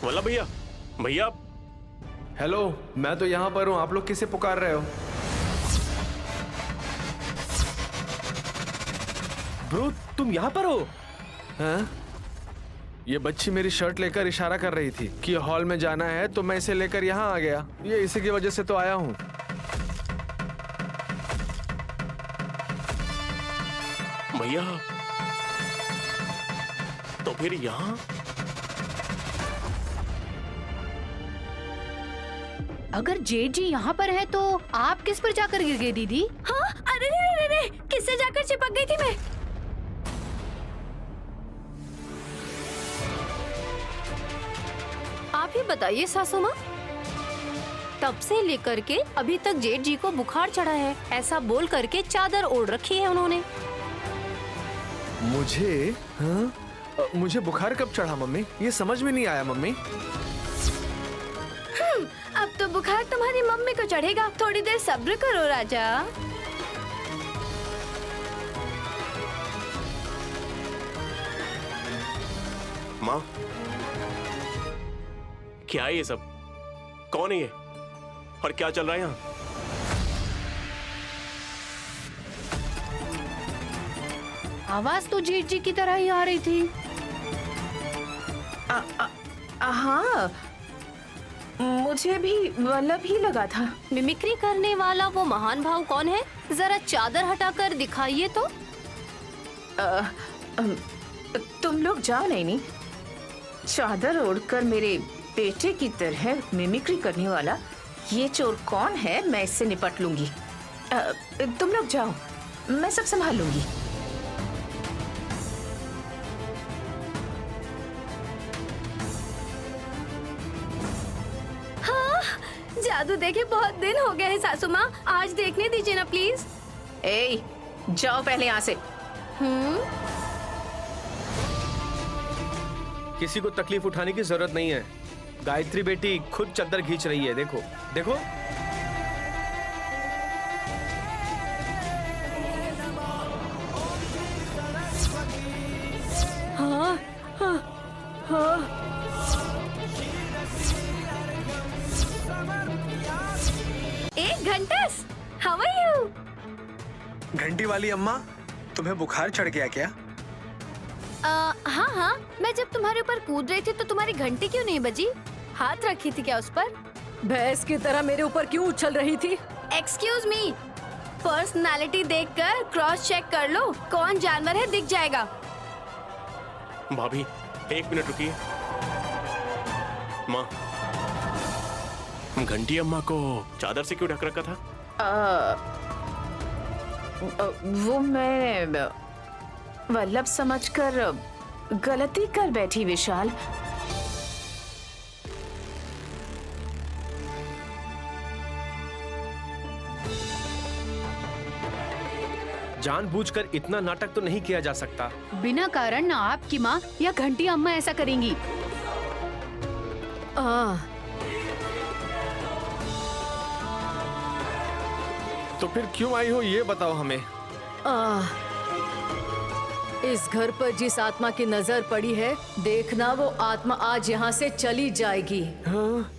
वल्लभ भैया, भैया। हेलो, मैं तो यहाँ पर हूँ। आप लोग किसे पुकार रहे हो? ब्रो, तुम यहाँ पर हो? हाँ? ये बच्ची मेरी शर्ट लेकर इशारा कर रही थी कि हॉल में जाना है, तो मैं इसे लेकर यहाँ आ गया। ये इसी की वजह से तो आया हूँ। भैया, तो फिर यहाँ? अगर जेठ जी यहाँ पर है तो आप किस पर जाकर गिर गई दीदी? हाँ, अरे रे रे रे, किससे जाकर चिपक गई थी मैं? आप ही बताइए सासू माँ। तब से लेकर के अभी तक जेठ जी को बुखार चढ़ा है, ऐसा बोल करके चादर ओढ़ रखी है उन्होंने। मुझे? हाँ? मुझे बुखार कब चढ़ा मम्मी? ये समझ में नहीं आया मम्मी। अब तो बुखार तुम्हारी मम्मी को चढ़ेगा। थोड़ी देर सब्र करो राजा। माँ, क्या है ये सब? कौन है ये और क्या चल रहा है यहाँ? आवाज तो जेठ जी की तरह ही आ रही थी। हाँ, मुझे भी वल्लभ ही लगा था। मिमिक्री करने वाला वो महान भाव कौन है? जरा चादर हटाकर दिखाइए तो। तुम लोग जाओ नैनी। चादर ओढ़कर मेरे बेटे की तरह मिमिक्री करने वाला ये चोर कौन है, मैं इससे निपट लूंगी। तुम लोग जाओ, मैं सब संभाल लूंगी। जादू देखे बहुत दिन हो गए हैं सासू माँ, आज देखने दीजिए ना प्लीज। ए, जाओ पहले यहाँ से। किसी को तकलीफ उठाने की जरूरत नहीं है। गायत्री बेटी खुद चद्दर खींच रही है, देखो देखो। हाँ, हाँ, हाँ। घंटस, हाउ आर यू? घंटी वाली अम्मा, तुम्हें बुखार चढ़ गया क्या? हाँ हाँ, मैं जब तुम्हारे ऊपर कूद रही थी तो तुम्हारी घंटी क्यों नहीं बजी? हाथ रखी थी क्या उस पर? भैंस की तरह मेरे ऊपर क्यों उछल रही थी? एक्सक्यूज मी, पर्सनालिटी देखकर क्रॉस चेक कर लो, कौन जानवर है दिख जाएगा। भाभी, एक मिनट रुकिए। माँ, घंटी अम्मा को चादर से क्यों ढक रखा था? वो मैं वल्लभ समझकर गलती कर बैठी विशाल। जानबूझकर इतना नाटक तो नहीं किया जा सकता। बिना कारण ना आपकी माँ या घंटी अम्मा ऐसा करेंगी। तो फिर क्यों आई हो ये बताओ हमें। इस घर पर जिस आत्मा की नजर पड़ी है, देखना वो आत्मा आज यहाँ से चली जाएगी। हाँ?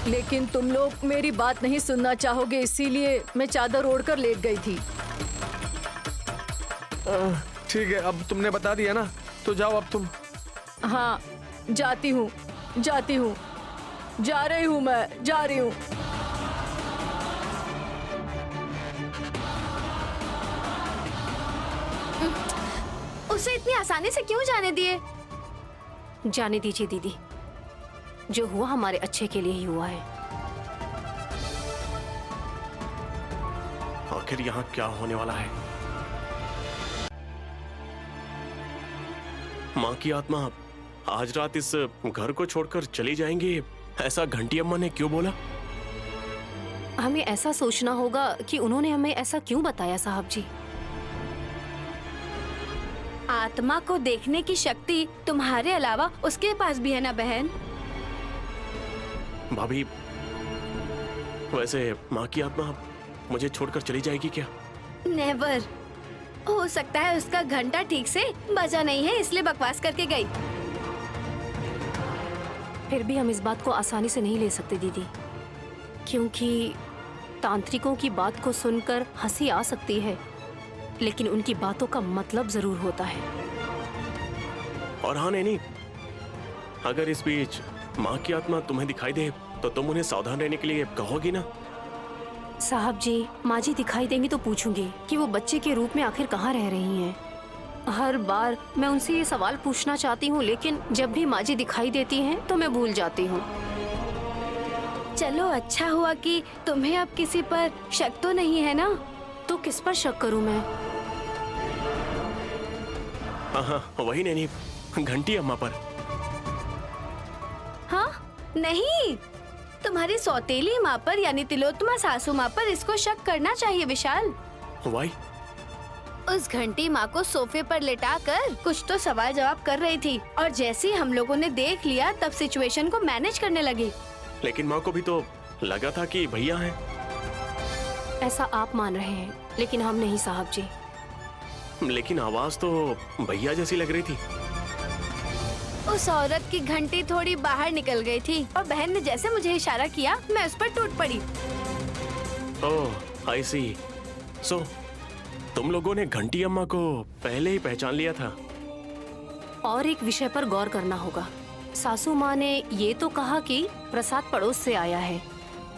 लेकिन तुम लोग मेरी बात नहीं सुनना चाहोगे, इसीलिए मैं चादर ओढ़कर लेट गई थी। ठीक है, अब तुमने बता दिया ना, तो जाओ अब तुम। हाँ, जाती हूँ, जाती हूँ, जा रही हूँ, मैं जा रही हूँ। उसे इतनी आसानी से क्यों जाने दिए? जाने दीजिए दीदी, जो हुआ हमारे अच्छे के लिए ही हुआ है। आखिर यहाँ क्या होने वाला है? माँ की आत्मा आज रात इस घर को छोड़कर चली जाएंगी, ऐसा घंटी अम्मा ने क्यों बोला? हमें ऐसा सोचना होगा कि उन्होंने हमें ऐसा क्यों बताया साहब जी। आत्मा को देखने की शक्ति तुम्हारे अलावा उसके पास भी है ना बहन। भाभी, वैसे माँ की आत्मा मुझे छोड़कर चली जाएगी क्या? नेवर। हो सकता है उसका घंटा ठीक से बजा नहीं है इसलिए बकवास करके गई। फिर भी हम इस बात को आसानी से नहीं ले सकते दीदी, क्योंकि तांत्रिकों की बात को सुनकर हंसी आ सकती है, लेकिन उनकी बातों का मतलब जरूर होता है। और हाँ नैनी, अगर इस बीच माँ की आत्मा तुम्हें दिखाई दे तो तुम उन्हें सावधान रहने के लिए कहोगी ना? साहब जी, माँ जी दिखाई देंगी तो पूछूंगी कि वो बच्चे के रूप में आखिर कहाँ रह रही हैं। हर बार मैं उनसे ये सवाल पूछना चाहती हूँ, लेकिन जब भी माँ जी दिखाई देती हैं तो मैं भूल जाती हूँ। चलो अच्छा हुआ कि तुम्हें अब किसी पर शक तो नहीं है ना? तो किस पर शक करूँ मैं? हाँ, वही नैनी, घंटी अम्मा पर। हाँ नहीं, तुम्हारी सौतेली माँ पर यानी तिलोत्तमा सासू माँ पर इसको शक करना चाहिए विशाल। वाई? उस घंटी माँ को सोफे पर लेटाकर कुछ तो सवाल जवाब कर रही थी और जैसे ही हम लोगों ने देख लिया तब सिचुएशन को मैनेज करने लगी। लेकिन माँ को भी तो लगा था कि भैया हैं। ऐसा आप मान रहे हैं, लेकिन हम नहीं साहब जी। लेकिन आवाज तो भैया जैसी लग रही थी। उस औरत की घंटी थोड़ी बाहर निकल गई थी और बहन ने जैसे मुझे इशारा किया मैं उस पर टूट पड़ी। ओह, आई सी। सो तुम लोगों ने घंटी अम्मा को पहले ही पहचान लिया था। और एक विषय पर गौर करना होगा। सासू माँ ने ये तो कहा कि प्रसाद पड़ोस से आया है,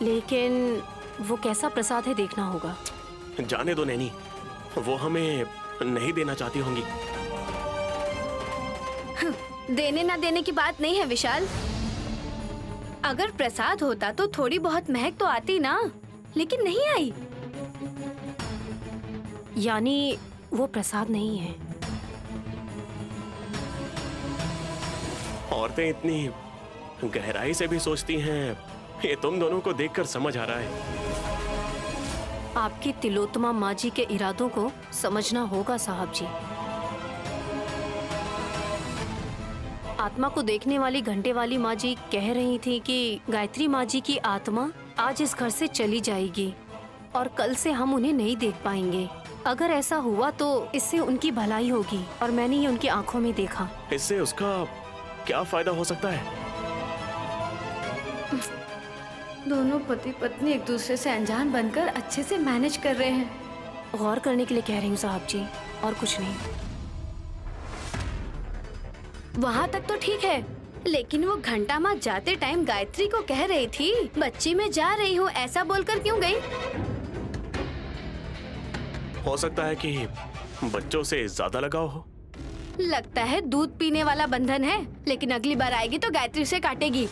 लेकिन वो कैसा प्रसाद है देखना होगा। जाने दो नैनी, वो हमें नहीं देना चाहती होंगी। देने ना देने की बात नहीं है विशाल। अगर प्रसाद होता तो थोड़ी बहुत महक तो आती ना, लेकिन नहीं आई। यानी वो प्रसाद नहीं है। औरतें इतनी गहराई से भी सोचती हैं, ये तुम दोनों को देखकर समझ आ रहा है। आपकी तिलोत्तमा माँ जी के इरादों को समझना होगा साहब जी। आत्मा को देखने वाली घंटे वाली माँ जी कह रही थी कि गायत्री माँ जी की आत्मा आज इस घर से चली जाएगी और कल से हम उन्हें नहीं देख पाएंगे। अगर ऐसा हुआ तो इससे उनकी भलाई होगी, और मैंने ये उनकी आंखों में देखा। इससे उसका क्या फायदा हो सकता है? दोनों पति पत्नी एक दूसरे से अनजान बनकर अच्छे से मैनेज कर रहे हैं। गौर करने के लिए कह रही हूँ साहब जी, और कुछ नहीं। वहाँ तक तो ठीक है, लेकिन वो घंटा माँ जाते टाइम गायत्री को कह रही थी बच्ची मैं जा रही हूँ, ऐसा बोलकर क्यों गई? हो सकता है कि बच्चों से ज्यादा लगाव हो। लगता है दूध पीने वाला बंधन है, लेकिन अगली बार आएगी तो गायत्री से काटेगी।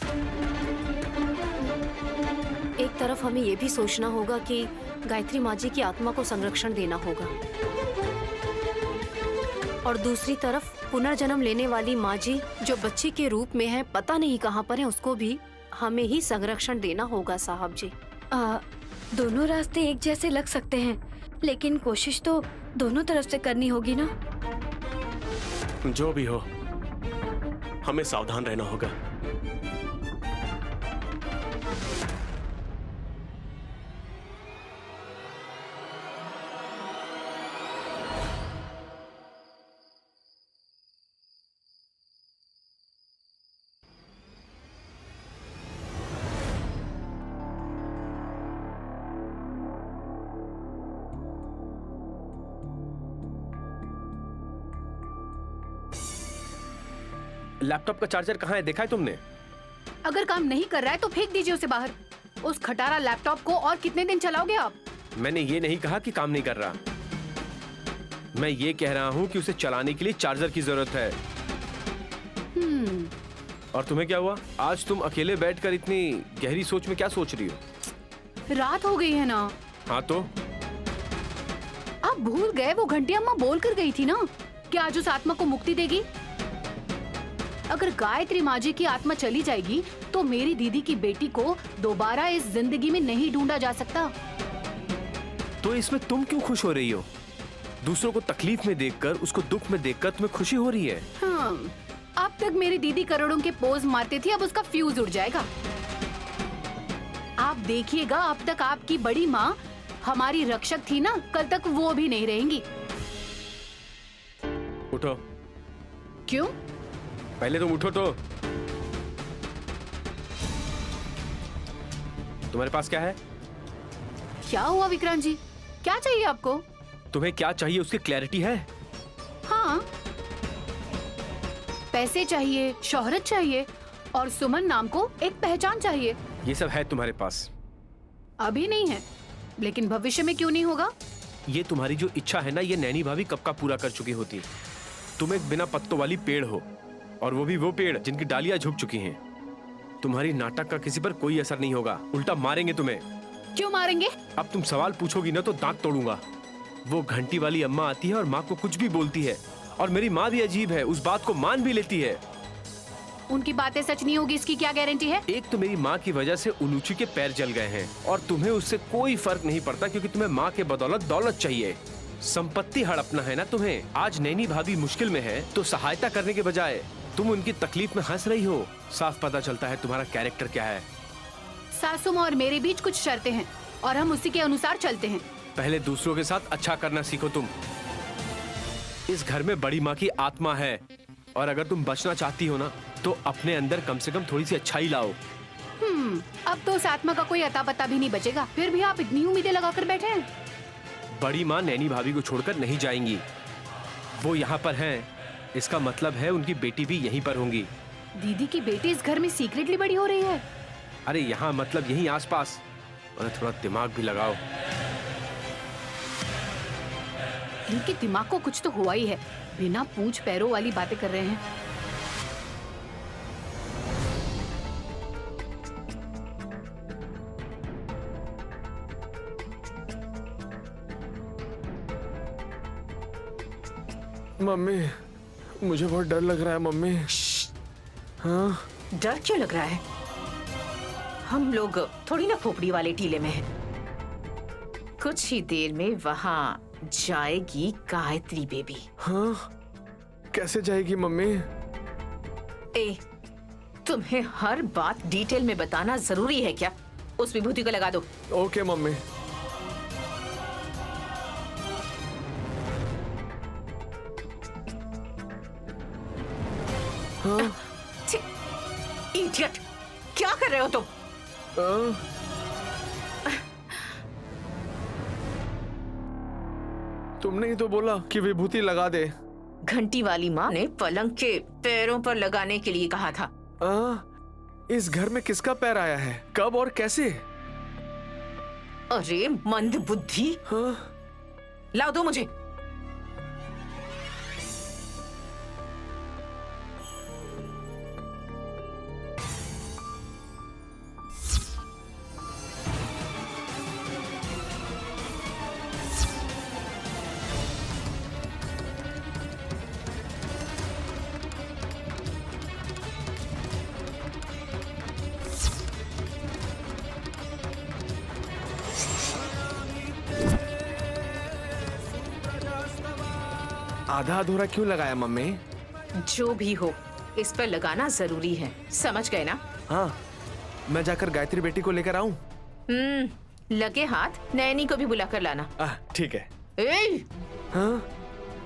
एक तरफ हमें ये भी सोचना होगा कि गायत्री माँ जी की आत्मा को संरक्षण देना होगा, और दूसरी तरफ पुनर्जन्म लेने वाली माँ जी जो बच्ची के रूप में है, पता नहीं कहाँ पर है, उसको भी हमें ही संरक्षण देना होगा साहब जी। दोनों रास्ते एक जैसे लग सकते हैं, लेकिन कोशिश तो दोनों तरफ से करनी होगी ना। जो भी हो, हमें सावधान रहना होगा। लैपटॉप का चार्जर कहाँ है, देखा है तुमने? अगर काम नहीं कर रहा है तो फेंक दीजिए उसे बाहर। उस खटारा लैपटॉप को और कितने दिन चलाओगे आप? मैंने ये नहीं कहा कि काम नहीं कर रहा, मैं ये कह रहा हूँ कि उसे चलाने के लिए चार्जर की जरूरत है। और तुम्हें क्या हुआ? आज तुम अकेले बैठकर इतनी गहरी सोच में क्या सोच रही हो? रात हो गई है ना। हाँ तो आप भूल गए वो घंटी अम्मा बोल कर गई थी ना कि आज उस आत्मा को मुक्ति देगी। अगर गायत्री माँ जी की आत्मा चली जाएगी तो मेरी दीदी की बेटी को दोबारा इस जिंदगी में नहीं ढूंढा जा सकता। तो इसमें तुम क्यों खुश हो रही हो? दूसरों को तकलीफ में देखकर, उसको दुख में देखकर तुम्हें खुशी हो रही है। हाँ, अब तक मेरी दीदी करोड़ों के पोज मारती थी, अब उसका फ्यूज उड़ जाएगा। आप देखिएगा, अब तक आपकी बड़ी माँ हमारी रक्षक थी ना, कल तक वो भी नहीं रहेंगी। उठो, क्यों? पहले तुम उठो तो। तुम्हारे पास क्या है? क्या हुआ विक्रांत जी, क्या चाहिए आपको? तुम्हें क्या चाहिए उसकी क्लैरिटी है? हाँ, पैसे चाहिए, शोहरत चाहिए और सुमन नाम को एक पहचान चाहिए। ये सब है तुम्हारे पास? अभी नहीं है, लेकिन भविष्य में क्यों नहीं होगा? ये तुम्हारी जो इच्छा है ना, ये नैनी भाभी कब का पूरा कर चुकी होती। तुम एक बिना पत्तों वाली पेड़ हो, और वो भी वो पेड़ जिनकी डालियां झुक चुकी हैं। तुम्हारी नाटक का किसी पर कोई असर नहीं होगा, उल्टा मारेंगे तुम्हें। क्यों मारेंगे? अब तुम सवाल पूछोगी ना तो दांत तोड़ूंगा। वो घंटी वाली अम्मा आती है और माँ को कुछ भी बोलती है, और मेरी माँ भी अजीब है, उस बात को मान भी लेती है। उनकी बातें सच नहीं होगी इसकी क्या गारंटी है? एक तो मेरी माँ की वजह से उनुची के पैर जल गए हैं, और तुम्हें उससे कोई फर्क नहीं पड़ता क्योंकि तुम्हें माँ के बदौलत दौलत चाहिए, संपत्ति हड़पना है ना तुम्हें। आज नैनी भाभी मुश्किल में है तो सहायता करने के बजाय तुम उनकी तकलीफ में हंस रही हो। साफ पता चलता है तुम्हारा कैरेक्टर क्या है। सासू माँ और मेरे बीच कुछ शर्तें हैं और हम उसी के अनुसार चलते हैं। पहले दूसरों के साथ अच्छा करना सीखो तुम। इस घर में बड़ी माँ की आत्मा है, और अगर तुम बचना चाहती हो ना तो अपने अंदर कम से कम थोड़ी सी अच्छाई लाओ। अब तो उस आत्मा का कोई अता पता भी नहीं बचेगा, फिर भी आप इतनी उम्मीदें लगाकर बैठे हैं। बड़ी माँ नैनी भाभी को छोड़कर नहीं जाएंगी, वो यहाँ पर हैं, इसका मतलब है उनकी बेटी भी यहीं पर होंगी। दीदी की बेटी इस घर में सीक्रेटली बड़ी हो रही है। अरे यहाँ मतलब यहीं आसपास, और थोड़ा दिमाग भी लगाओ। इनके दिमाग को कुछ तो हुआ ही है, बिना पूछ पैरों वाली बातें कर रहे हैं। मम्मी, मुझे बहुत डर लग रहा है मम्मी। हाँ? डर क्यों लग रहा है? हम लोग थोड़ी ना खोपड़ी वाले टीले में हैं। कुछ ही देर में वहाँ जाएगी गायत्री बेबी। हाँ? कैसे जाएगी मम्मी? ए, तुम्हें हर बात डिटेल में बताना जरूरी है क्या? उस विभूति को लगा दो। Okay mummy. हाँ? इडियट, क्या कर रहे हो तुम? तुमने ही तो बोला कि विभूति लगा दे। घंटी वाली माँ ने पलंग के पैरों पर लगाने के लिए कहा था। इस घर में किसका पैर आया है, कब और कैसे? अरे मंद बुद्धि। हाँ? लाओ दो मुझे। आधा अधूरा क्यों लगाया मम्मी? जो भी हो, इस पर लगाना जरूरी है, समझ गए ना? हाँ, मैं जाकर गायत्री बेटी को लेकर आऊं? लगे हाथ नैनी को भी बुला कर लाना। ठीक है। ए! हाँ?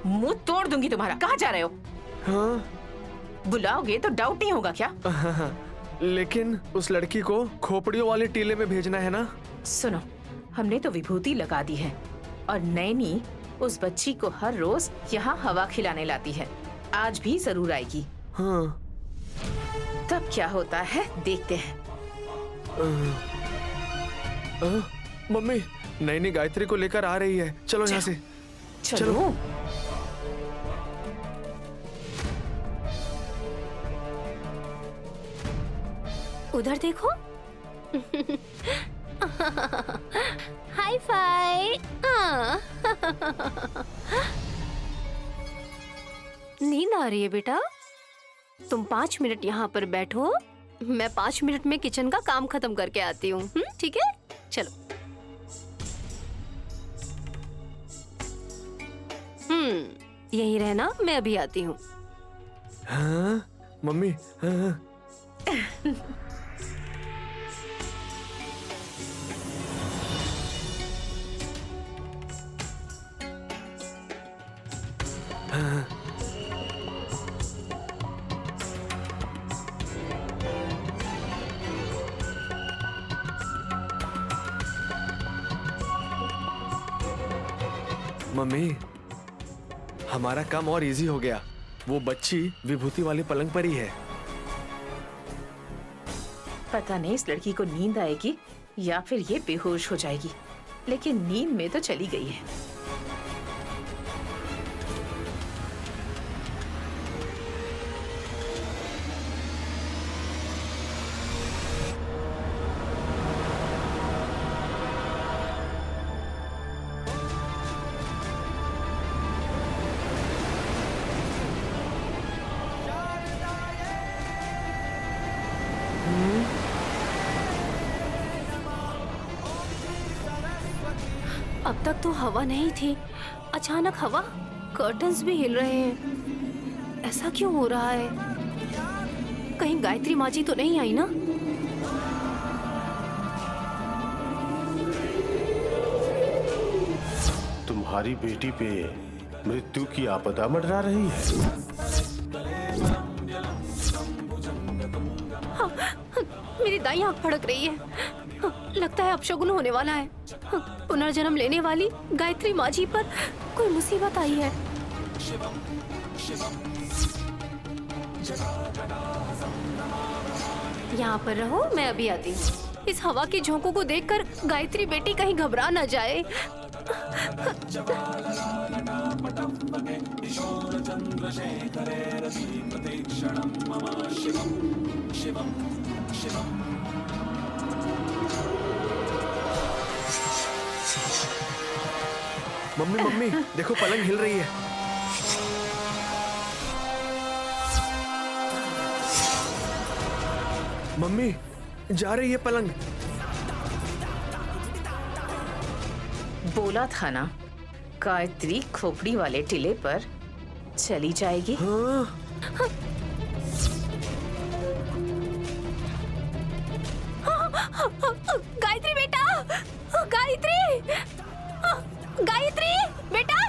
मुंह तोड़ दूंगी तुम्हारा। कहाँ जा रहे हो? हाँ? बुलाओगे तो डाउट नहीं होगा क्या? लेकिन उस लड़की को खोपड़ियों वाले टीले में भेजना है ना? सुनो, हमने तो विभूति लगा दी है, और नैनी उस बच्ची को हर रोज यहाँ हवा खिलाने लाती है। आज भी जरूर आएगी। हाँ। तब क्या होता है देखते हैं। मम्मी, नैनी गायत्री को लेकर आ रही है, चलो यहाँ से। चलो। उधर देखो। Hi fi. नींद आ रही है बेटा? तुम 5 मिनट यहाँ पर बैठो, मैं 5 मिनट में किचन का काम खत्म करके आती हूँ। ठीक है, चलो। यहीं रहना, मैं अभी आती हूँ। हाँ? मम्मी, हाँ? मम्मी, हमारा काम और इजी हो गया। वो बच्ची विभूति वाले पलंग पर ही है। पता नहीं इस लड़की को नींद आएगी या फिर ये बेहोश हो जाएगी, लेकिन नींद में तो चली गई है। अब तक तो हवा नहीं थी, अचानक हवा, कर्टन्स भी हिल रहे हैं। ऐसा क्यों हो रहा है? कहीं गायत्री माँ जी तो नहीं आई ना? तुम्हारी बेटी पे मृत्यु की आपदा मंडरा रही है। मेरी दाई आंख फड़क रही है। लगता है अपशगुन होने वाला है। पुनर्जन्म लेने वाली गायत्री माँ जी पर कोई मुसीबत आई है। यहाँ पर रहो, मैं अभी आती हूँ। इस हवा के झोंकों को देखकर गायत्री बेटी कहीं घबरा न जाए। मम्मी मम्मी, देखो पलंग हिल रही है। मम्मी, जा रही है पलंग। बोला था ना, गायत्री खोपड़ी वाले टीले पर चली जाएगी। हाँ? गायत्री बेटा, गायत्री, गायत्री बेटा,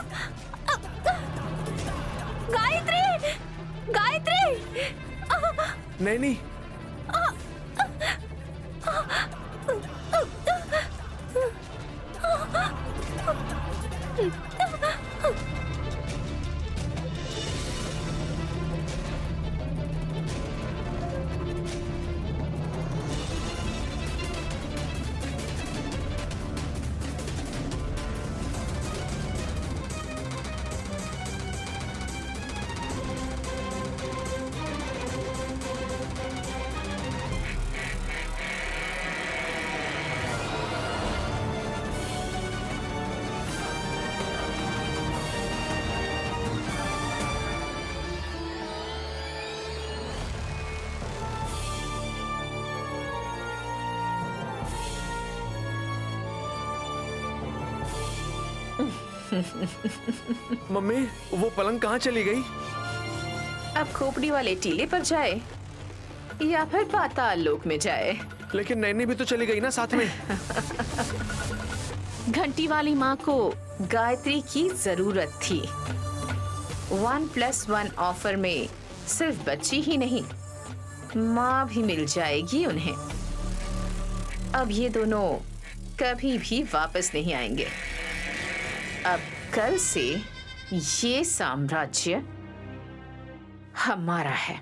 गायत्री, गायत्री। नहीं, मम्मी, वो पलंग कहाँ चली गई? अब खोपड़ी वाले टीले पर जाए या फिर पाताल लोक में जाए। लेकिन नैनी भी तो चली गई ना साथ में। घंटी वाली माँ को गायत्री की जरूरत थी। 1+1 ऑफर में सिर्फ बच्ची ही नहीं, माँ भी मिल जाएगी उन्हें। अब ये दोनों कभी भी वापस नहीं आएंगे। अब कल से ये साम्राज्य हमारा है।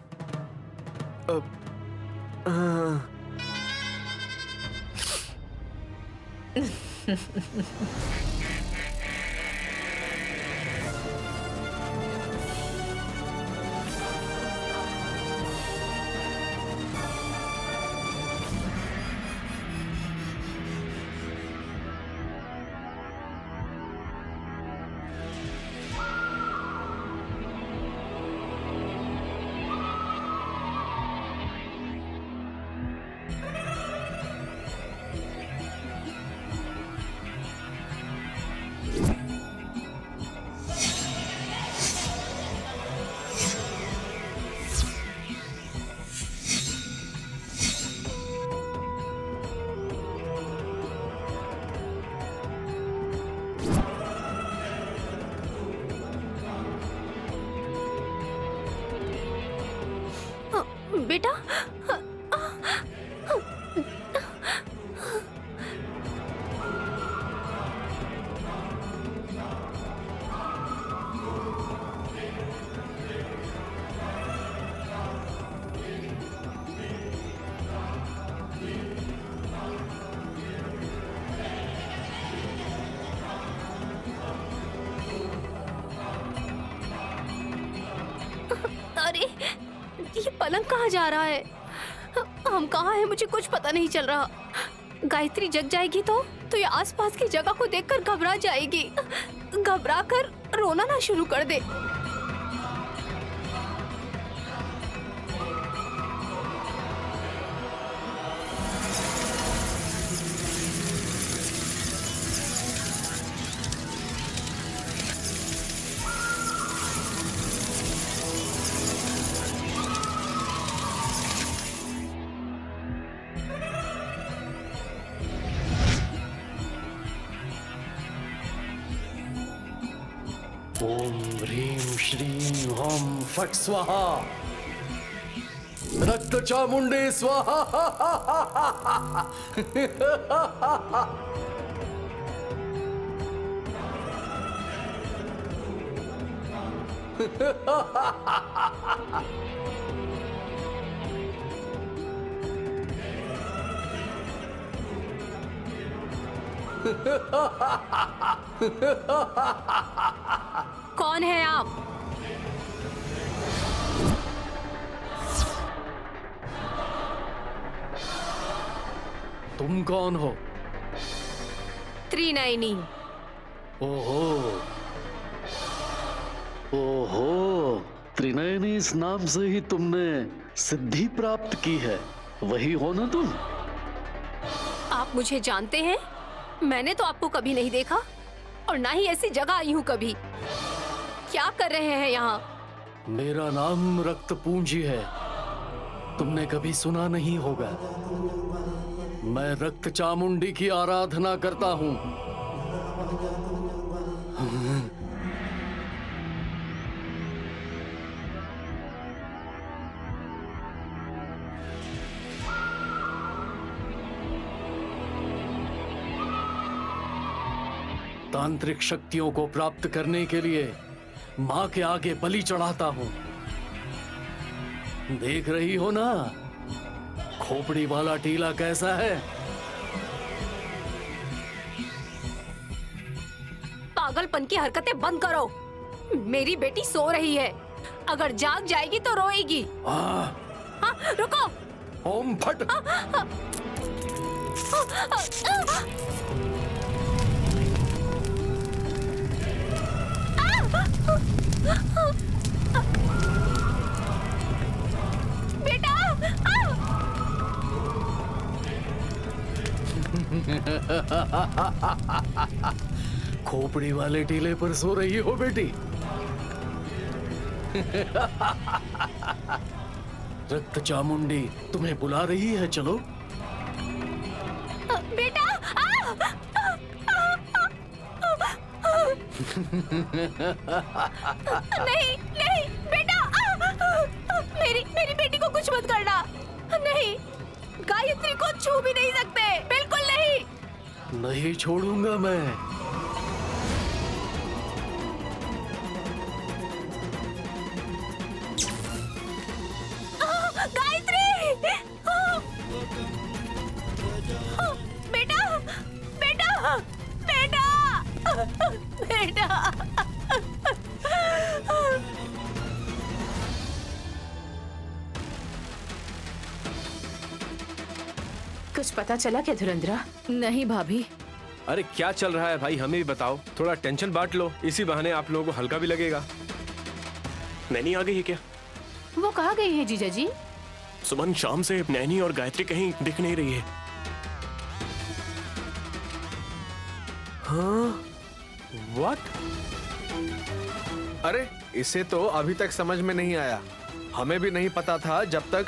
बेटा। अरे ये पलंग कहाँ जा रहा है? हम कहाँ हैं मुझे कुछ पता नहीं चल रहा। गायत्री जग जाएगी तो ये आसपास की जगह को देखकर घबरा जाएगी, घबरा कर रोना ना शुरू कर दे। ओम ह्रीं श्रीं ओम फट स्वाहा, रक्त चामुंडे स्वाहा। कौन है आप? तुम कौन हो? त्रिनयनी। ओहो ओहो, त्रिनयनी इस नाम से ही तुमने सिद्धि प्राप्त की है, वही हो ना तुम? आप मुझे जानते हैं? मैंने तो आपको कभी नहीं देखा और ना ही ऐसी जगह आई हूँ कभी। क्या कर रहे हैं यहाँ? मेरा नाम रक्त पूंजी है, तुमने कभी सुना नहीं होगा। मैं रक्त चामुंडी की आराधना करता हूँ। तांत्रिक शक्तियों को प्राप्त करने के लिए माँ के आगे बलि चढ़ाता हूँ। देख रही हो ना खोपड़ी वाला टीला कैसा है? पागलपन की हरकतें बंद करो। मेरी बेटी सो रही है, अगर जाग जाएगी तो रोएगी। हाँ, रुको। ओम फट। बेटा। खोपड़ी वाले टीले पर सो रही हो बेटी? रक्त चामुंडी तुम्हें बुला रही है, चलो। बेटा। नहीं नहीं बेटा, मेरी बेटी को कुछ मत करना। नहीं, गायत्री को छू भी नहीं सकते, बिल्कुल नहीं। नहीं छोड़ूंगा मैं। गायत्री। बेटा बेटा बेटा बेटा। कुछ पता चला क्या धुरंधरा? नहीं भाभी। अरे क्या चल रहा है भाई, हमें भी बताओ। थोड़ा टेंशन बांट लो, इसी बहाने आप लोगों को हल्का भी लगेगा। नैनी आ गई है क्या? वो कहाँ गई है जीजा जी? सुमन, शाम से नैनी और गायत्री कहीं दिख नहीं रही है। हाँ? What? अरे इसे तो अभी तक समझ में नहीं आया। हमें भी नहीं पता था जब तक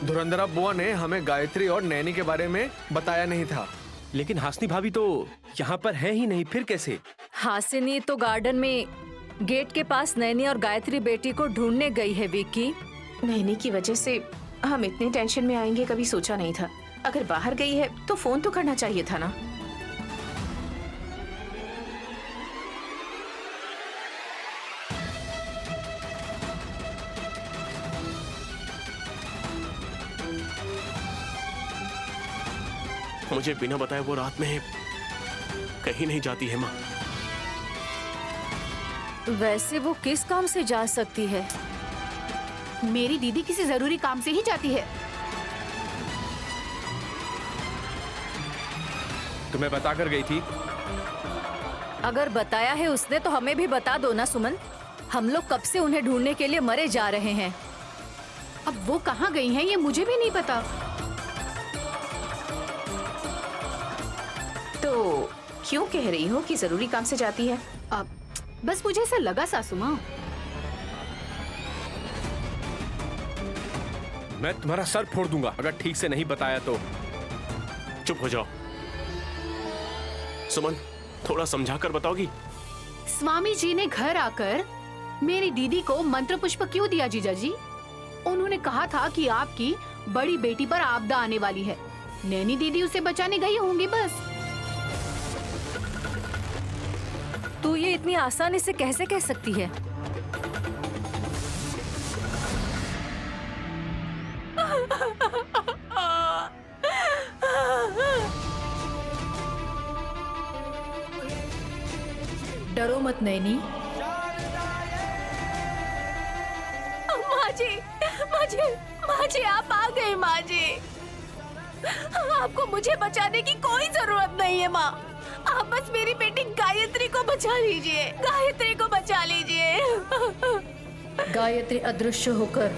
धुरंधरा बुआ ने हमें गायत्री और नैनी के बारे में बताया नहीं था। लेकिन हासिनी भाभी तो यहाँ पर है ही नहीं, फिर कैसे? हासिनी तो गार्डन में गेट के पास नैनी और गायत्री बेटी को ढूंढने गई है विक्की। नैनी की वजह से हम इतने टेंशन में आएंगे कभी सोचा नहीं था। अगर बाहर गई है तो फोन तो करना चाहिए था ना। मुझे बिना बताए वो रात में कहीं नहीं जाती है माँ। वैसे वो किस काम से जा सकती है? मेरी दीदी किसी जरूरी काम से ही जाती है। तुम्हें बता कर गई थी? अगर बताया है उसने तो हमें भी बता दो ना सुमन। हम लोग कब से उन्हें ढूंढने के लिए मरे जा रहे हैं। अब वो कहाँ गई हैं ये मुझे भी नहीं पता। तो क्यों कह रही हो कि जरूरी काम से जाती है? अब बस मुझे ऐसा लगा सासू माँ। मैं तुम्हारा सर फोड़ दूंगा अगर ठीक से नहीं बताया तो। चुप हो जाओ। सुमन, थोड़ा समझा कर बताओगी? स्वामी जी ने घर आकर मेरी दीदी को मंत्र पुष्प क्यों दिया जीजा जी? उन्होंने कहा था कि आपकी बड़ी बेटी पर आपदा आने वाली है। नैनी दीदी उसे बचाने गई होंगी बस। तू ये इतनी आसानी से कैसे कह सकती है? डरो मत नैनी। माँ जी, माँ जी, माँ जी आप आ गए माँ जी। आपको मुझे बचाने की कोई जरूरत नहीं है माँ। आप बस मेरी बेटी गायत्री को बचा लीजिए। गायत्री को बचा लीजिए। गायत्री अदृश्य होकर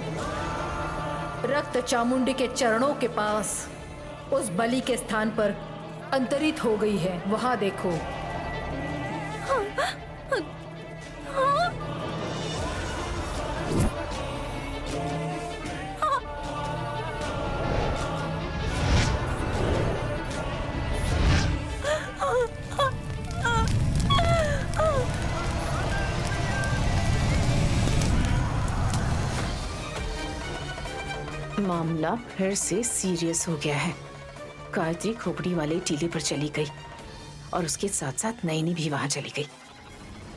रक्त चामुंडी के चरणों के पास उस बलि के स्थान पर अंतरित हो गई है। वहां देखो। मामला फिर से सीरियस हो गया है। गायत्री खोपड़ी वाले टीले पर चली गई और उसके साथ साथ नैनी भी वहां चली गई।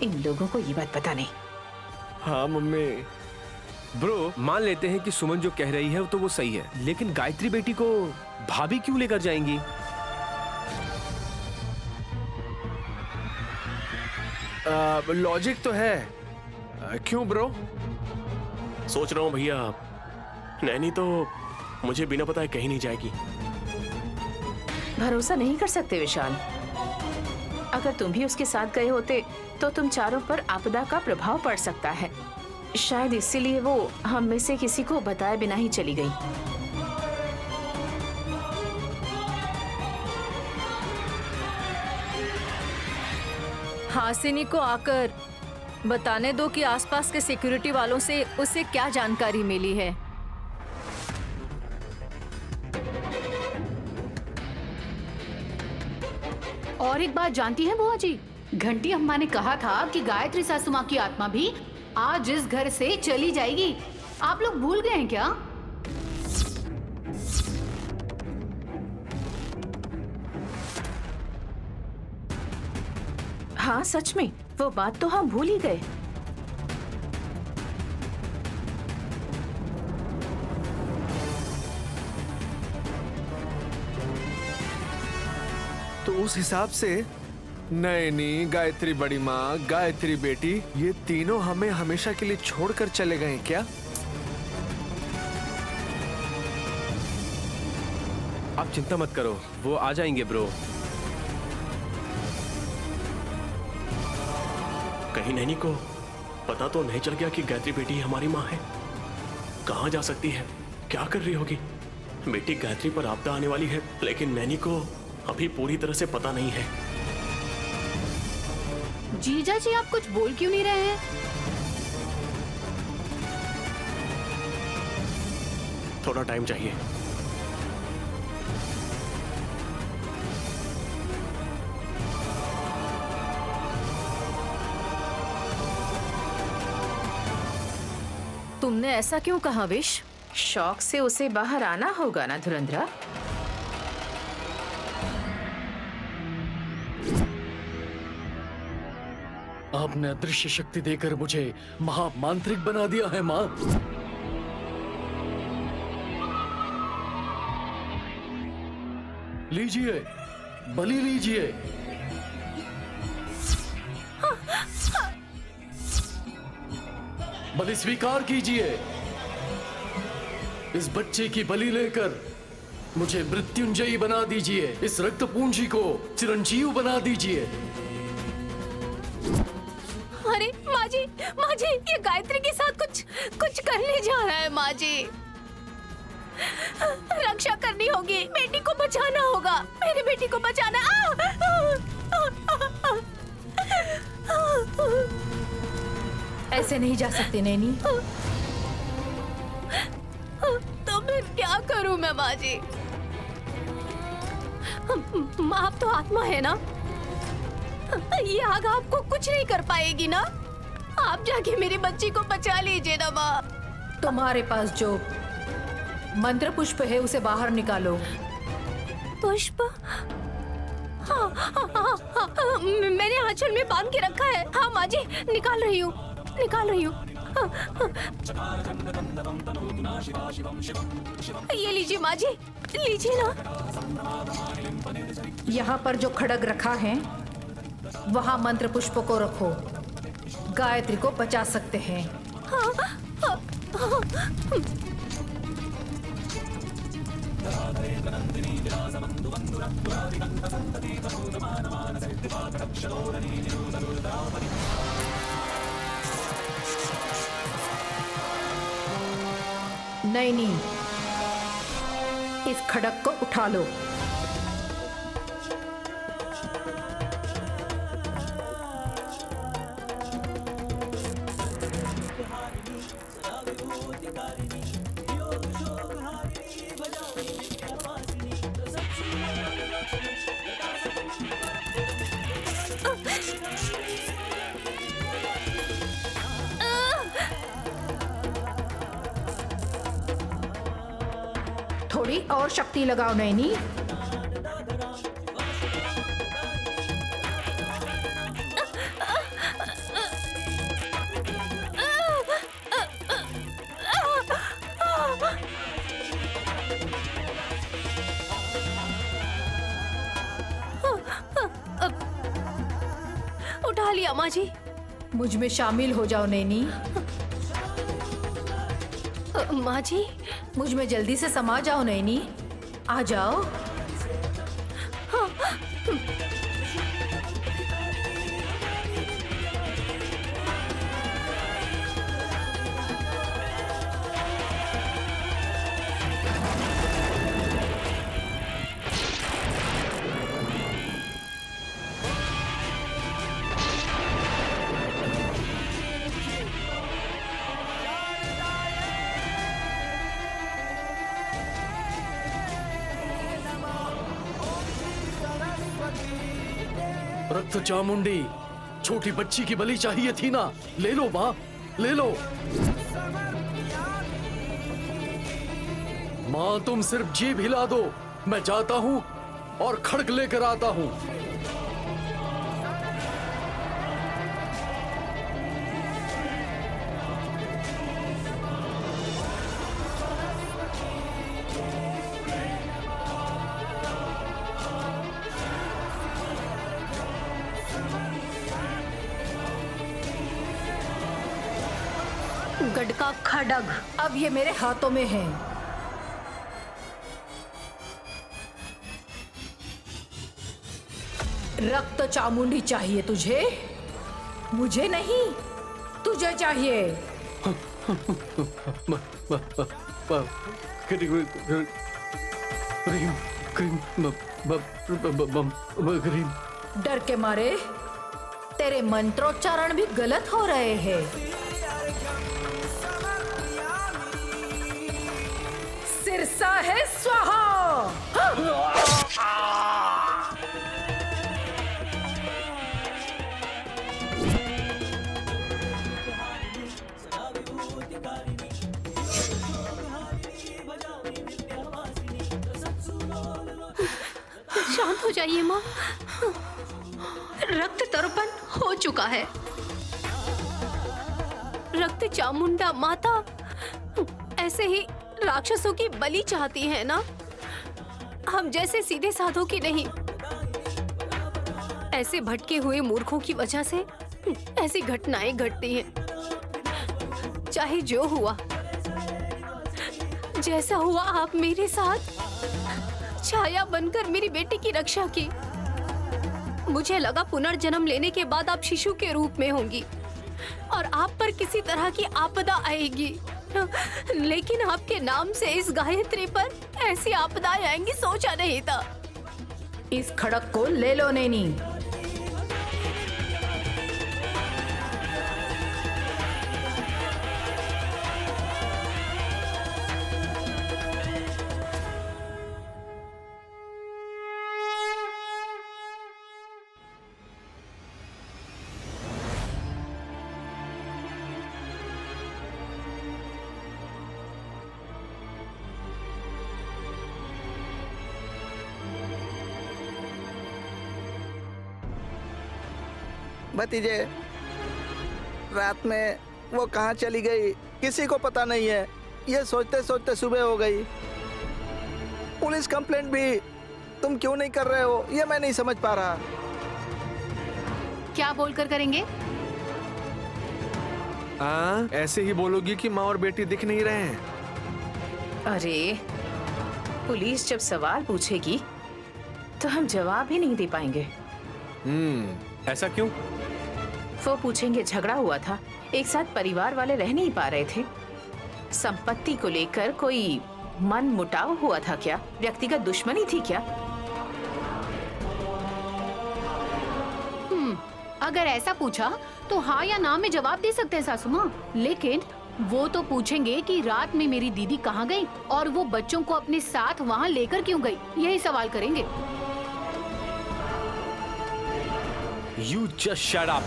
इन लोगों को ये बात पता नहीं। हाँ मम्मी। ब्रो, मान लेते हैं कि सुमन जो कह रही है तो वो सही है, लेकिन गायत्री बेटी को भाभी क्यों लेकर जाएंगी? लॉजिक तो है। क्यों ब्रो? सोच रहा हूँ भैया, नैनी तो मुझे बिना बताए कहीं नहीं जाएगी। भरोसा नहीं कर सकते विशाल। अगर तुम भी उसके साथ गए होते तो तुम चारों पर आपदा का प्रभाव पड़ सकता है। शायद इसीलिए वो हम में से किसी को बताए बिना ही चली गई। हासिनी को आकर बताने दो कि आसपास के सिक्योरिटी वालों से उसे क्या जानकारी मिली है। और एक बात जानती हैं बुआ जी, घंटी अम्मा ने कहा था कि गायत्री सासू माँ की आत्मा भी आज इस घर से चली जाएगी। आप लोग भूल गए हैं क्या? हाँ सच में, वो बात तो हम भूल ही गए। तो उस हिसाब से नैनी, गायत्री बड़ी माँ, गायत्री बेटी, ये तीनों हमें हमेशा के लिए छोड़कर चले गए क्या? आप चिंता मत करो, वो आ जाएंगे ब्रो। कहीं नैनी को पता तो नहीं चल गया कि गायत्री बेटी हमारी माँ है? कहाँ जा सकती है? क्या कर रही होगी? बेटी गायत्री पर आपदा आने वाली है, लेकिन नैनी को अभी पूरी तरह से पता नहीं है। जीजा जी आप कुछ बोल क्यों नहीं रहे हैं? थोड़ा टाइम चाहिए। तुमने ऐसा क्यों कहा विश? शौक से उसे बाहर आना होगा ना धुरंधरा। आपने अदृश्य शक्ति देकर मुझे महामांत्रिक बना दिया है माँ। लीजिए, बलि लीजिए। बलि स्वीकार कीजिए। इस बच्चे की बलि लेकर मुझे मृत्युंजयी बना दीजिए। इस रक्त पूंजी को चिरंजीव बना दीजिए। अरे माँ जी, ये गायत्री के साथ कुछ करने जा रहा है माँ जी। रक्षा करनी होगी, बेटी को बचाना होगा, मेरी बेटी को बचाना। ऐसे नहीं जा सकते नैनी। तो फिर क्या करूं मैं माँ जी? माँ आप तो आत्मा है ना, ये आग आपको कुछ नहीं कर पाएगी ना। आप जाके मेरी बच्ची को बचा लीजिए ना माँ। तुम्हारे पास जो मंत्र पुष्प है उसे बाहर निकालो। पुष्प? हाँ, मैंने आंचल में बांध के रखा है। हाँ माँ जी, निकाल रही हूँ। ये लीजिए माँ जी, लीजिए ना। यहाँ पर जो खड्ग रखा है वहाँ मंत्र पुष्प को रखो। गायत्री को बचा सकते हैं। नैनी, इस खड्ग को उठा लो। थोड़ी और शक्ति लगाओ नैनी। उठा लिया माँ जी। मुझ में शामिल हो जाओ नैनी। माँ जी, मुझ में जल्दी से समा जाओ नैनी। आ जाओ। रक्त चामुंडी, छोटी बच्ची की बलि चाहिए थी ना। ले लो माँ, ले लो। माँ तुम सिर्फ जीभ हिला दो, मैं जाता हूँ और खड्ग लेकर आता हूँ। गढ़ का खड्ग अब ये मेरे हाथों में है। रक्त चामुंडी चाहिए तुझे? मुझे नहीं, तुझे चाहिए। डर के मारे तेरे मंत्रोच्चारण भी गलत हो रहे हैं। सिरसा है स्वाहा। हो जाइए माँ, रक्त तर्पण हो चुका है। रक्त चामुंडा माता ऐसे ही राक्षसों की बलि चाहती है ना, हम जैसे सीधे साधों की नहीं। ऐसे भटके हुए मूर्खों की वजह से ऐसी घटनाएं घटती हैं। चाहे जो हुआ, जैसा हुआ, आप मेरे साथ छाया बनकर मेरी बेटी की रक्षा की। मुझे लगा पुनर्जन्म लेने के बाद आप शिशु के रूप में होंगी और आप पर किसी तरह की आपदा आएगी, लेकिन आपके नाम से इस गायत्री पर ऐसी आपदाएं आएंगी, सोचा नहीं था। इस खड़क को ले लो नैनी। भतीजे, रात में वो कहाँ चली गई किसी को पता नहीं है। ये सोचते सोचते सुबह हो गई। पुलिस कंप्लेंट भी तुम क्यों नहीं कर रहे हो, ये मैं नहीं समझ पा रहा। क्या बोलकर करेंगे? ऐसे ही बोलोगी कि माँ और बेटी दिख नहीं रहे हैं। अरे, पुलिस जब सवाल पूछेगी तो हम जवाब ही नहीं दे पाएंगे। ऐसा क्यों? वो पूछेंगे झगड़ा हुआ था, एक साथ परिवार वाले रह नहीं पा रहे थे, संपत्ति को लेकर कोई मन मुटाव हुआ था क्या, व्यक्तिगत दुश्मनी थी क्या? अगर ऐसा पूछा तो हाँ या ना में जवाब दे सकते हैं सासू माँ, लेकिन वो तो पूछेंगे कि रात में मेरी दीदी कहाँ गई और वो बच्चों को अपने साथ वहाँ लेकर क्यों गई, यही सवाल करेंगे। You just shut up.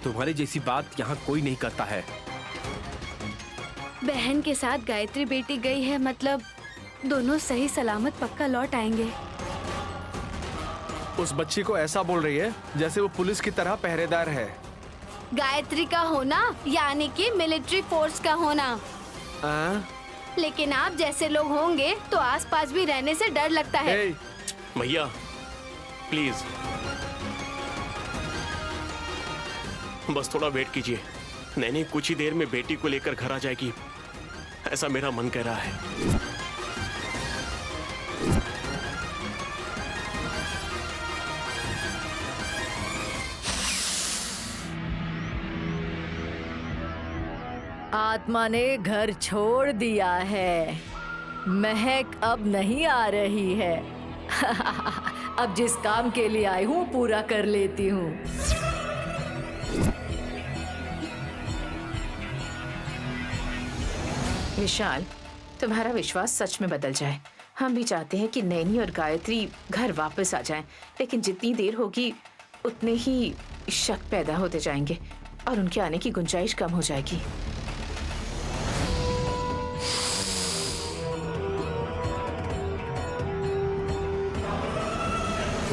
तुम्हारी जैसी बात यहाँ कोई नहीं करता है। बहन के साथ गायत्री बेटी गई है, मतलब दोनों सही सलामत पक्का लौट आएंगे। उस बच्ची को ऐसा बोल रही है जैसे वो पुलिस की तरह पहरेदार है। गायत्री का होना यानी कि मिलिट्री फोर्स का होना। लेकिन आप जैसे लोग होंगे तो आसपास भी रहने से डर लगता है। भैया प्लीज बस थोड़ा वेट कीजिए। नैनी कुछ ही देर में बेटी को लेकर घर आ जाएगी, ऐसा मेरा मन कह रहा है। आत्मा ने घर छोड़ दिया है, महक अब नहीं आ रही है। अब जिस काम के लिए आई हूँ पूरा कर लेती हूँ। विशाल, तुम्हारा विश्वास सच में बदल जाए। हम भी चाहते हैं कि नैनी और गायत्री घर वापस आ जाएं, लेकिन जितनी देर होगी उतने ही शक पैदा होते जाएंगे और उनके आने की गुंजाइश कम हो जाएगी।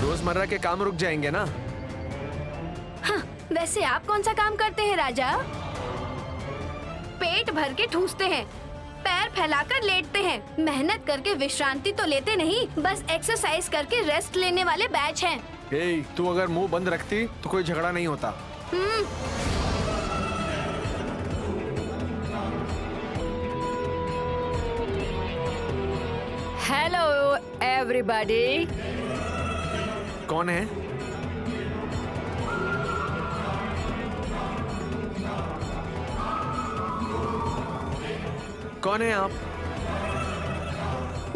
रोजमर्रा के काम रुक जाएंगे ना? हाँ, वैसे आप कौन सा काम करते हैं राजा? पेट भर के ठूसते हैं, पैर फैलाकर लेटते हैं, मेहनत करके विश्रांति तो लेते नहीं, बस एक्सरसाइज करके रेस्ट लेने वाले बैच हैं। तू अगर मुंह बंद रखती तो कोई झगड़ा नहीं होता। Hello everybody. कौन है? कौन है आप?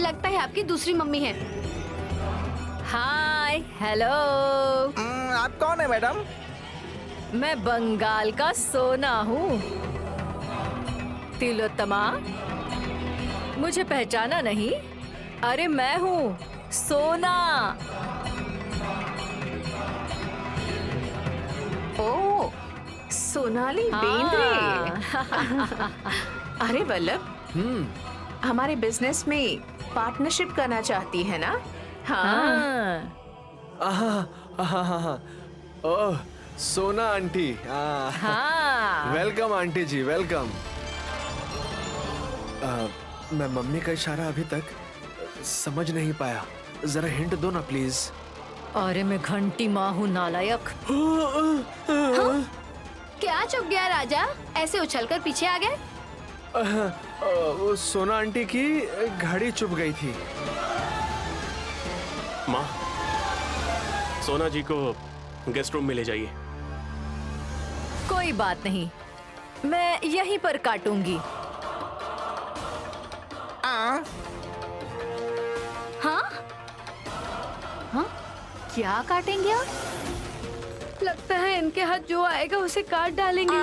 लगता है आपकी दूसरी मम्मी है। हाय, हेलो। आप कौन है मैडम? मैं बंगाल का सोना हूँ। तिलोत्तमा, मुझे पहचाना नहीं? अरे मैं हूँ सोना। ओ, सोनाली बेंद्रे। अरे वल्लभ, हमारे बिजनेस में पार्टनरशिप करना चाहती है ना? हाँ। हाँ। ओह, सोना आंटी। हाँ। वेलकम आंटी जी, वेलकम। मैं मम्मी का इशारा अभी तक समझ नहीं पाया, जरा हिंट दो ना प्लीज। अरे मैं घंटी माँ हूँ नालायक। क्या चुप गया राजा, ऐसे उछलकर पीछे आ गए? वो सोना आंटी की घड़ी चुप गई थी। माँ, सोना जी को गेस्ट रूम में ले जाइए। कोई बात नहीं, मैं यहीं पर काटूंगी। हाँ हाँ, क्या काटेंगे आप? लगता है इनके हाथ जो आएगा उसे काट डालेंगे।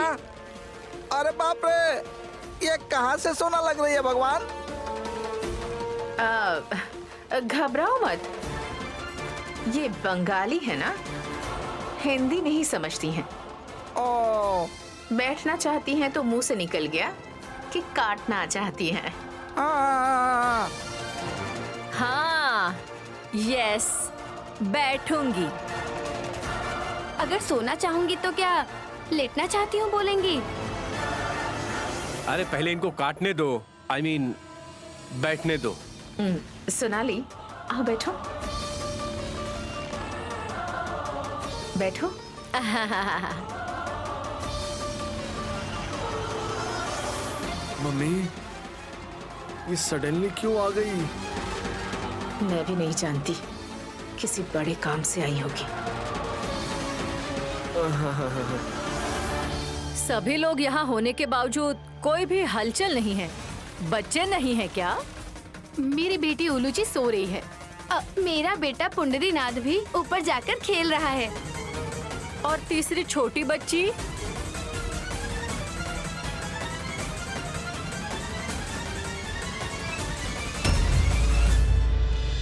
अरे बाप रे, ये कहाँ से सोना लग रही है भगवान। घबराओ मत, ये बंगाली है ना, हिंदी नहीं समझती हैं। ओ, बैठना चाहती हैं तो मुंह से निकल गया कि काटना चाहती हैं। हाँ, यस, बैठूंगी। अगर सोना चाहूंगी तो क्या लेटना चाहती हूँ बोलेंगी? अरे पहले इनको काटने दो, I mean, बैठने दो। सोनाली, आओ बैठो। बैठो। मम्मी, ये सडनली क्यों आ गई? मैं भी नहीं जानती, किसी बड़े काम से आई होगी। सभी लोग यहाँ होने के बावजूद कोई भी हलचल नहीं है। बच्चे नहीं है क्या? मेरी बेटी उलूची सो रही है। मेरा बेटा पुंडरीनाथ भी ऊपर जाकर खेल रहा है। और तीसरी छोटी बच्ची